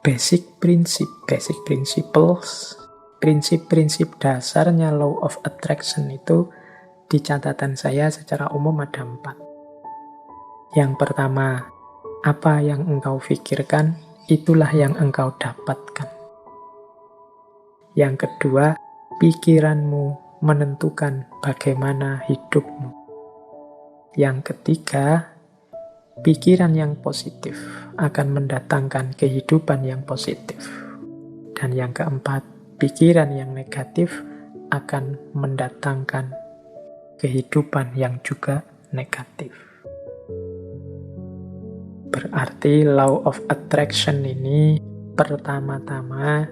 basic principles, prinsip-prinsip dasarnya law of attraction itu di catatan saya secara umum ada 4. Yang pertama, apa yang engkau pikirkan, itulah yang engkau dapatkan. Yang kedua, pikiranmu menentukan bagaimana hidupmu. Yang ketiga, pikiran yang positif akan mendatangkan kehidupan yang positif. Dan yang keempat, pikiran yang negatif akan mendatangkan kehidupan yang juga negatif. Berarti law of attraction ini pertama-tama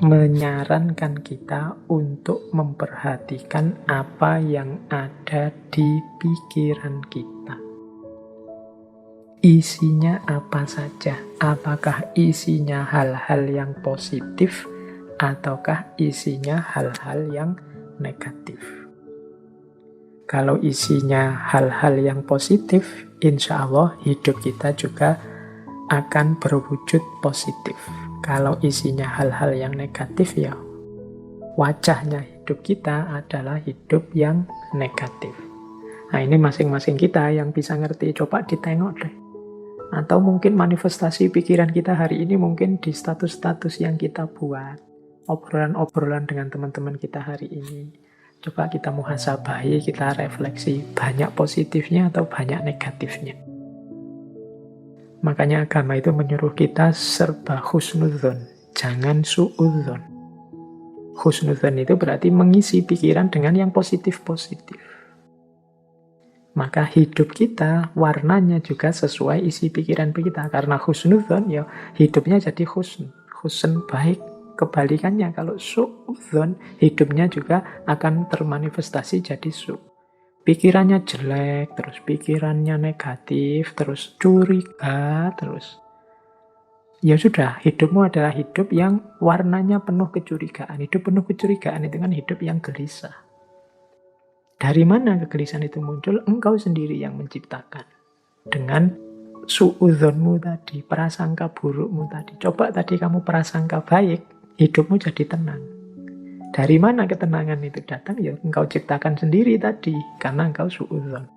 menyarankan kita untuk memperhatikan apa yang ada di pikiran kita. Isinya apa saja? Apakah isinya hal-hal yang positif ataukah isinya hal-hal yang negatif? Kalau isinya hal-hal yang positif, insya Allah hidup kita juga akan berwujud positif. Kalau isinya hal-hal yang negatif, ya wajahnya hidup kita adalah hidup yang negatif. Nah, ini masing-masing kita yang bisa ngerti. Coba ditengok deh. Atau mungkin manifestasi pikiran kita hari ini mungkin di status-status yang kita buat. Obrolan-obrolan dengan teman-teman kita hari ini. Coba kita muhasabahi, kita refleksi. Banyak positifnya atau banyak negatifnya. Makanya agama itu menyuruh kita serba husnudzon, jangan suudzon. Husnudzon itu berarti mengisi pikiran dengan yang positif-positif. Maka hidup kita warnanya juga sesuai isi pikiran kita. Karena husnudzon, ya hidupnya jadi husn. Husn baik. Kebalikannya kalau suudzon, hidupnya juga akan termanifestasi jadi su. Pikirannya jelek, terus pikirannya negatif, terus curiga, terus ya sudah, hidupmu adalah hidup yang warnanya penuh kecurigaan. Hidup penuh kecurigaan itu kan hidup yang gelisah. Dari mana kegelisahan itu muncul? Engkau sendiri yang menciptakan. Dengan suudzonmu tadi, prasangka burukmu tadi. Coba tadi kamu prasangka baik, hidupmu jadi tenang. Dari mana ketenangan itu datang? Ya engkau ciptakan sendiri tadi, karena engkau suudzon.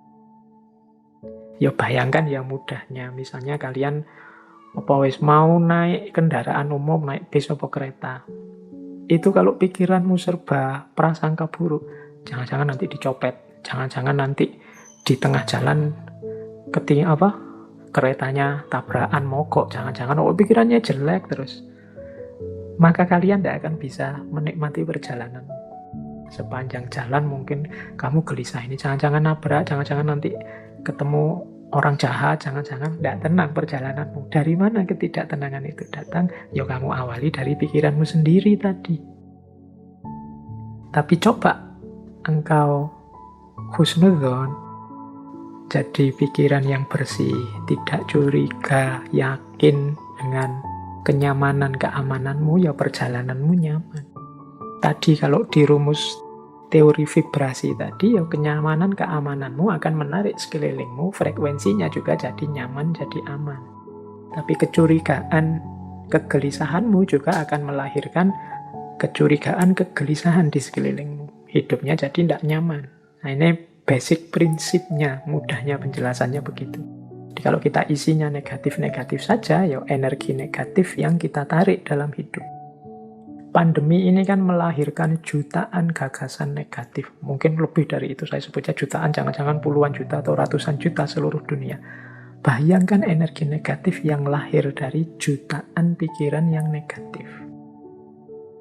Ya bayangkan ya mudahnya, misalnya kalian mau naik kendaraan umum, naik bis atau kereta. Itu kalau pikiranmu serba prasangka buruk, jangan-jangan nanti dicopet, jangan-jangan nanti di tengah jalan keretanya tabrakan mogok, jangan-jangan pikirannya jelek terus. Maka kalian tidak akan bisa menikmati perjalanan. Sepanjang jalan mungkin kamu gelisah, ini jangan-jangan nabrak, jangan-jangan nanti ketemu orang jahat, jangan-jangan tidak tenang perjalananmu. Dari mana ketidaktenangan itu datang? Ya kamu awali dari pikiranmu sendiri tadi. Tapi coba engkau husnudzon, jadi pikiran yang bersih, tidak curiga, yakin dengan kenyamanan, keamananmu, ya perjalananmu nyaman. Tadi kalau di rumus teori vibrasi tadi, ya kenyamanan, keamananmu akan menarik sekelilingmu, frekuensinya juga jadi nyaman, jadi aman. Tapi kecurigaan, kegelisahanmu juga akan melahirkan kecurigaan, kegelisahan di sekelilingmu. Hidupnya jadi tidak nyaman. Nah ini basic prinsipnya, mudahnya penjelasannya begitu. Jadi kalau kita isinya negatif-negatif saja, ya energi negatif yang kita tarik dalam hidup. Pandemi ini kan melahirkan jutaan gagasan negatif. Mungkin lebih dari itu, saya sebutnya jutaan, jangan-jangan puluhan juta atau ratusan juta seluruh dunia. Bayangkan energi negatif yang lahir dari jutaan pikiran yang negatif.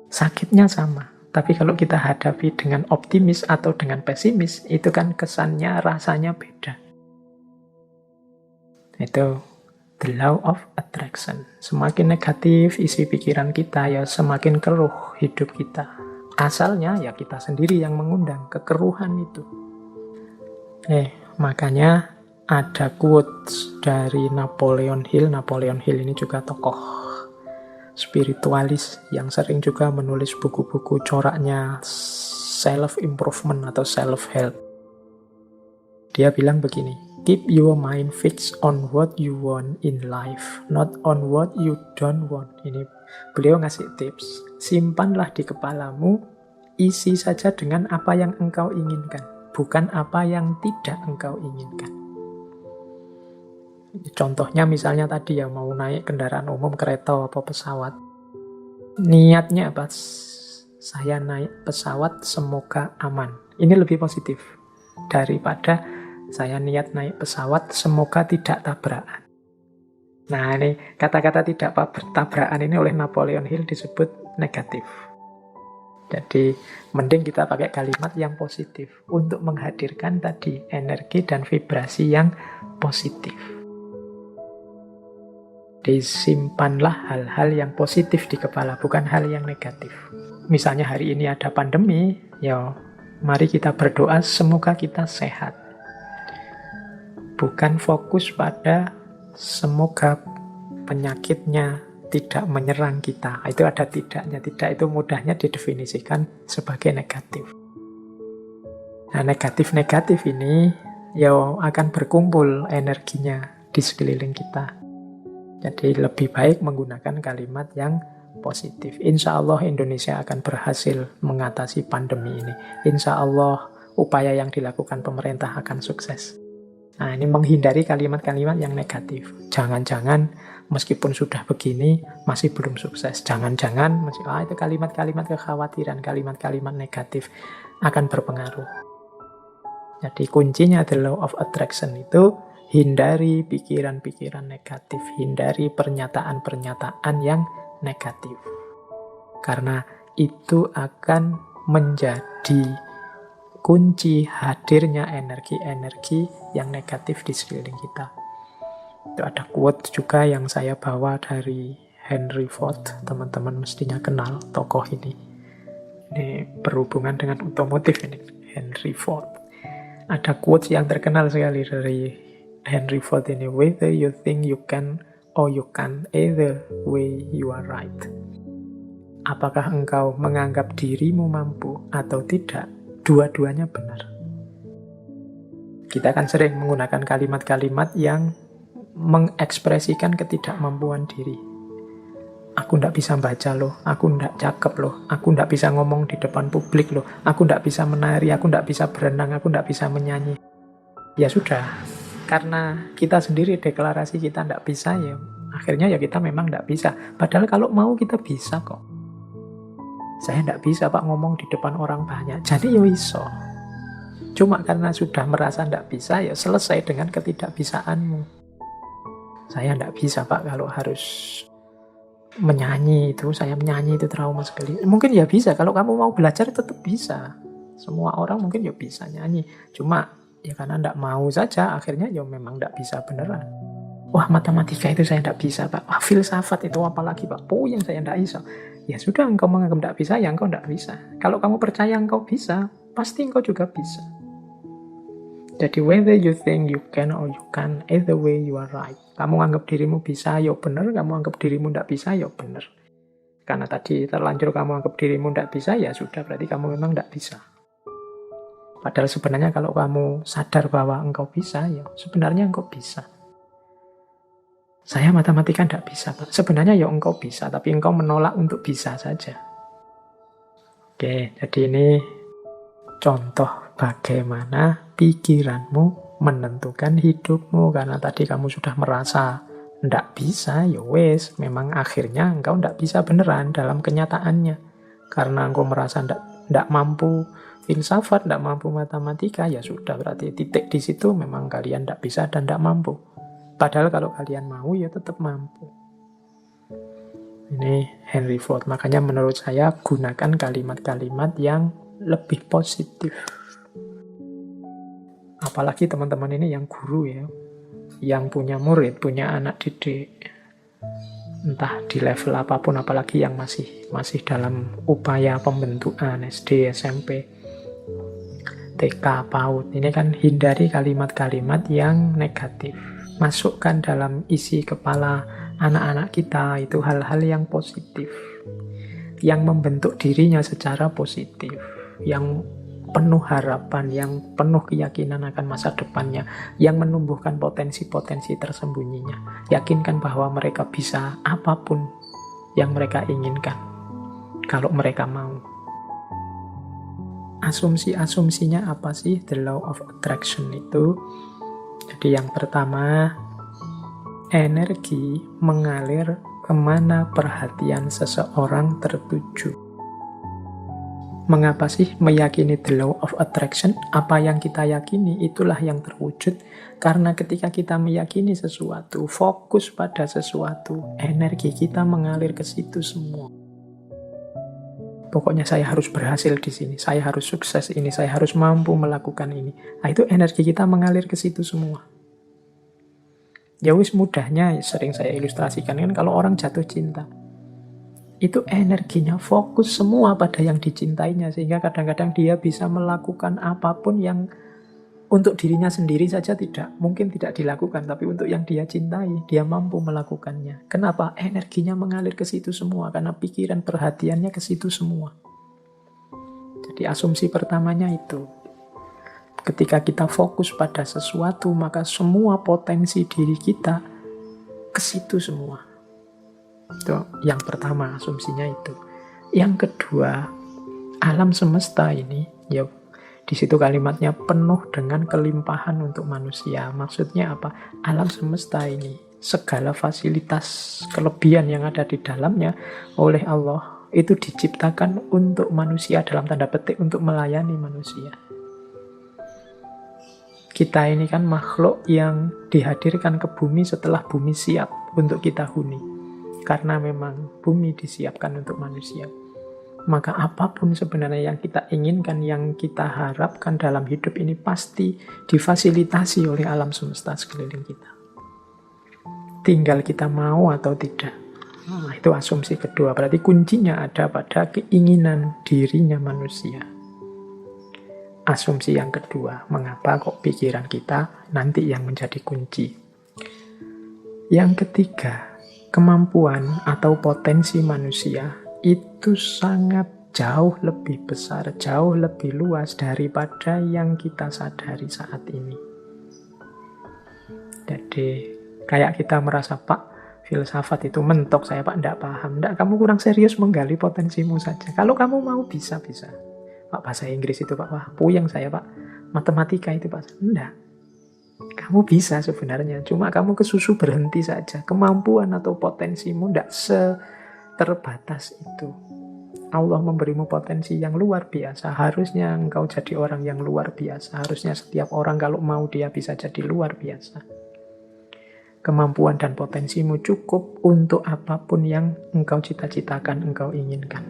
Sakitnya sama, tapi kalau kita hadapi dengan optimis atau dengan pesimis, itu kan kesannya, rasanya beda. Itu the law of attraction. Semakin negatif isi pikiran kita, ya semakin keruh hidup kita. Asalnya ya kita sendiri yang mengundang kekeruhan itu. Makanya ada quotes dari Napoleon Hill. Napoleon Hill ini juga tokoh spiritualis yang sering juga menulis buku-buku coraknya self-improvement atau self-help. Dia bilang begini, Keep your mind fixed on what you want in life, not on what you don't want. Ini beliau ngasih tips. Simpanlah di kepalamu, isi saja dengan apa yang engkau inginkan, bukan apa yang tidak engkau inginkan. Contohnya misalnya tadi ya, mau naik kendaraan umum, kereta atau pesawat. Niatnya apa? Saya naik pesawat semoga aman. Ini lebih positif daripada saya niat naik pesawat semoga tidak tabrakan. Nah, ini kata-kata tidak tabrakan ini oleh Napoleon Hill disebut negatif. Jadi mending kita pakai kalimat yang positif untuk menghadirkan tadi energi dan vibrasi yang positif. Disimpanlah hal-hal yang positif di kepala, bukan hal yang negatif. Misalnya hari ini ada pandemi, ya mari kita berdoa semoga kita sehat. Bukan fokus pada semoga penyakitnya tidak menyerang kita. Itu ada tidaknya. Tidak itu mudahnya didefinisikan sebagai negatif. Nah, negatif-negatif ini ya akan berkumpul energinya di sekeliling kita. Jadi lebih baik menggunakan kalimat yang positif. Insya Allah Indonesia akan berhasil mengatasi pandemi ini. Insya Allah upaya yang dilakukan pemerintah akan sukses. Nah, ini menghindari kalimat-kalimat yang negatif. Jangan-jangan meskipun sudah begini masih belum sukses. Jangan-jangan itu kalimat-kalimat kekhawatiran, kalimat-kalimat negatif akan berpengaruh. Jadi kuncinya the law of attraction itu hindari pikiran-pikiran negatif, hindari pernyataan-pernyataan yang negatif. Karena itu akan menjadi kunci hadirnya energi-energi yang negatif di sekeliling kita. Itu ada quote juga yang saya bawa dari Henry Ford. Teman-teman mestinya kenal tokoh ini. Ini berhubungan dengan otomotif ini, Henry Ford. Ada quote yang terkenal sekali dari Henry Ford ini. Whether you think you can or you can't, either way you are right. Apakah engkau menganggap dirimu mampu atau tidak? Dua-duanya benar. Kita akan sering menggunakan kalimat-kalimat yang mengekspresikan ketidakmampuan diri. Aku ndak bisa baca loh, aku ndak cakep loh, aku ndak bisa ngomong di depan publik loh, aku ndak bisa menari, aku ndak bisa berenang, aku ndak bisa menyanyi. Ya sudah, karena kita sendiri deklarasi kita ndak bisa, ya akhirnya ya kita memang ndak bisa. Padahal kalau mau kita bisa kok. Saya ndak bisa Pak ngomong di depan orang banyak. Jadi ya iso. Cuma karena sudah merasa ndak bisa, ya selesai dengan ketidakbisaanmu. Saya ndak bisa Pak kalau harus menyanyi itu. Saya menyanyi itu trauma sekali. Mungkin ya bisa. Kalau kamu mau belajar tetap bisa. Semua orang mungkin ya bisa nyanyi. Cuma ya karena ndak mau saja, akhirnya ya memang ndak bisa beneran. Wah, matematika itu saya ndak bisa Pak. Wah, filsafat itu apalagi Pak. Yang saya ndak bisa. Ya sudah, engkau menganggap tidak bisa, ya engkau tidak bisa. Kalau kamu percaya engkau bisa, pasti engkau juga bisa. Jadi whether you think you can or you can't, either way you are right. Kamu anggap dirimu bisa, ya benar. Kamu anggap dirimu tidak bisa, ya benar. Karena tadi terlanjur kamu anggap dirimu tidak bisa, ya sudah, berarti kamu memang tidak bisa. Padahal sebenarnya kalau kamu sadar bahwa engkau bisa, ya sebenarnya engkau bisa. Saya matematika tidak bisa, Pak. Sebenarnya ya engkau bisa, tapi engkau menolak untuk bisa saja. Oke, jadi ini contoh bagaimana pikiranmu menentukan hidupmu. Karena tadi kamu sudah merasa tidak bisa, ya wes, memang akhirnya engkau tidak bisa beneran dalam kenyataannya. Karena engkau merasa tidak mampu filsafat, tidak mampu matematika, ya sudah, berarti titik di situ memang kalian tidak bisa dan tidak mampu. Padahal kalau kalian mau, ya tetap mampu. Ini Henry Ford. Makanya menurut saya gunakan kalimat-kalimat yang lebih positif. Apalagi teman-teman ini yang guru ya, yang punya murid, punya anak didik. Entah di level apapun, apalagi yang masih dalam upaya pembentukan SD, SMP, TK, PAUD. Ini kan hindari kalimat-kalimat yang negatif. Masukkan dalam isi kepala anak-anak kita itu hal-hal yang positif, yang membentuk dirinya secara positif, yang penuh harapan, yang penuh keyakinan akan masa depannya, yang menumbuhkan potensi-potensi tersembunyinya. Yakinkan bahwa mereka bisa apapun yang mereka inginkan, kalau mereka mau. Asumsi-asumsinya apa sih the law of attraction itu? Jadi yang pertama, energi mengalir kemana perhatian seseorang tertuju. Mengapa sih meyakini the law of attraction? Apa yang kita yakini itulah yang terwujud. Karena ketika kita meyakini sesuatu, fokus pada sesuatu, energi kita mengalir ke situ semua. Pokoknya saya harus berhasil di sini, saya harus sukses ini, saya harus mampu melakukan ini. Nah, itu energi kita mengalir ke situ semua. Ya wis, mudahnya sering saya ilustrasikan kan kalau orang jatuh cinta. Itu energinya fokus semua pada yang dicintainya, sehingga kadang-kadang dia bisa melakukan apapun yang untuk dirinya sendiri saja mungkin tidak dilakukan, tapi untuk yang dia cintai, dia mampu melakukannya. Kenapa? Energinya mengalir ke situ semua, karena pikiran perhatiannya ke situ semua. Jadi asumsi pertamanya itu, ketika kita fokus pada sesuatu, maka semua potensi diri kita ke situ semua. Itu yang pertama, asumsinya itu. Yang kedua, alam semesta ini, ya di situ kalimatnya penuh dengan kelimpahan untuk manusia. Maksudnya apa? Alam semesta ini, segala fasilitas kelebihan yang ada di dalamnya oleh Allah itu diciptakan untuk manusia, dalam tanda petik untuk melayani manusia. Kita ini kan makhluk yang dihadirkan ke bumi setelah bumi siap untuk kita huni. Karena memang bumi disiapkan untuk manusia. Maka apapun sebenarnya yang kita inginkan, yang kita harapkan dalam hidup ini pasti difasilitasi oleh alam semesta sekeliling kita. Tinggal kita mau atau tidak. Nah, itu asumsi kedua. Berarti kuncinya ada pada keinginan dirinya manusia. Asumsi yang kedua, mengapa kok pikiran kita nanti yang menjadi kunci. Yang ketiga, kemampuan atau potensi manusia itu sangat jauh lebih besar, jauh lebih luas daripada yang kita sadari saat ini. Jadi kayak kita merasa, Pak, filsafat itu mentok, saya Pak enggak paham. Enggak, kamu kurang serius menggali potensimu saja. Kalau kamu mau bisa-bisa. Pak, bahasa Inggris itu Pak, wah puyeng saya Pak. Matematika itu Pak, enggak. Kamu bisa sebenarnya, cuma kamu kesusu berhenti saja. Kemampuan atau potensimu tidak seterbatas itu. Allah memberimu potensi yang luar biasa. Harusnya engkau jadi orang yang luar biasa. Harusnya setiap orang kalau mau dia bisa jadi luar biasa. Kemampuan dan potensimu cukup untuk apapun yang engkau cita-citakan, engkau inginkan.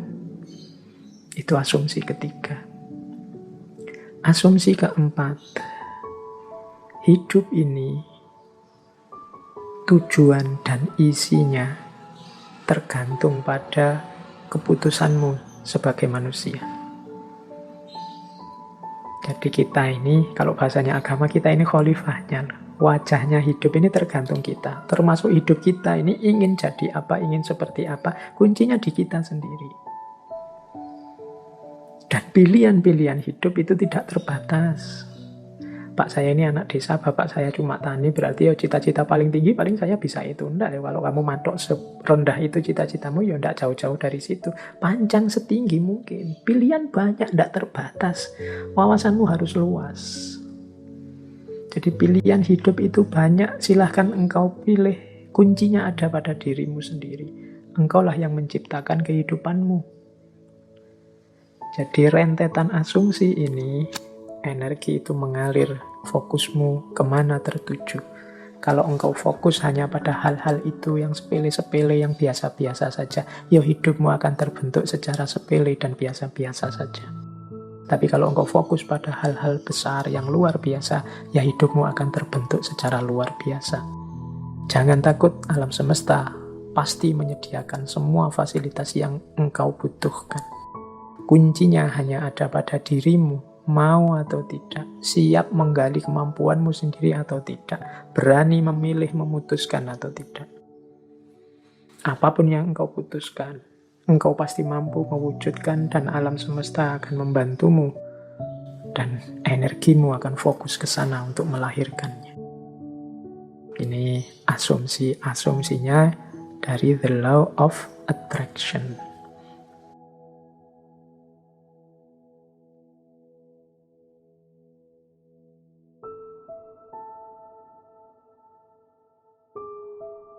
Itu asumsi ketiga. Asumsi keempat, hidup ini, tujuan dan isinya tergantung pada keputusanmu sebagai manusia. Jadi kita ini, kalau bahasanya agama, kita ini khalifahnya. Wajahnya hidup ini tergantung kita. Termasuk hidup kita ini ingin jadi apa, ingin seperti apa, kuncinya di kita sendiri. Dan pilihan-pilihan hidup itu tidak terbatas. Pak saya ini anak desa, bapak saya cuma tani, berarti ya cita-cita paling tinggi paling saya bisa itu. Enggak ya, kalau kamu matok serendah itu cita-citamu, ya enggak jauh-jauh dari situ. Panjang setinggi mungkin. Pilihan banyak, enggak terbatas. Wawasanmu harus luas. Jadi pilihan hidup itu banyak, silahkan engkau pilih. Kuncinya ada pada dirimu sendiri. Engkaulah yang menciptakan kehidupanmu. Jadi rentetan asumsi ini, energi itu mengalir, fokusmu kemana tertuju. Kalau engkau fokus hanya pada hal-hal itu yang sepele-sepele, yang biasa-biasa saja, ya hidupmu akan terbentuk secara sepele dan biasa-biasa saja. Tapi kalau engkau fokus pada hal-hal besar yang luar biasa, ya hidupmu akan terbentuk secara luar biasa. Jangan takut, alam semesta pasti menyediakan semua fasilitas yang engkau butuhkan. Kuncinya hanya ada pada dirimu, mau atau tidak, siap menggali kemampuanmu sendiri atau tidak, berani memilih, memutuskan atau tidak. Apapun yang engkau putuskan, engkau pasti mampu mewujudkan dan alam semesta akan membantumu dan energimu akan fokus ke sana untuk melahirkannya. Ini asumsinya dari the law of attraction.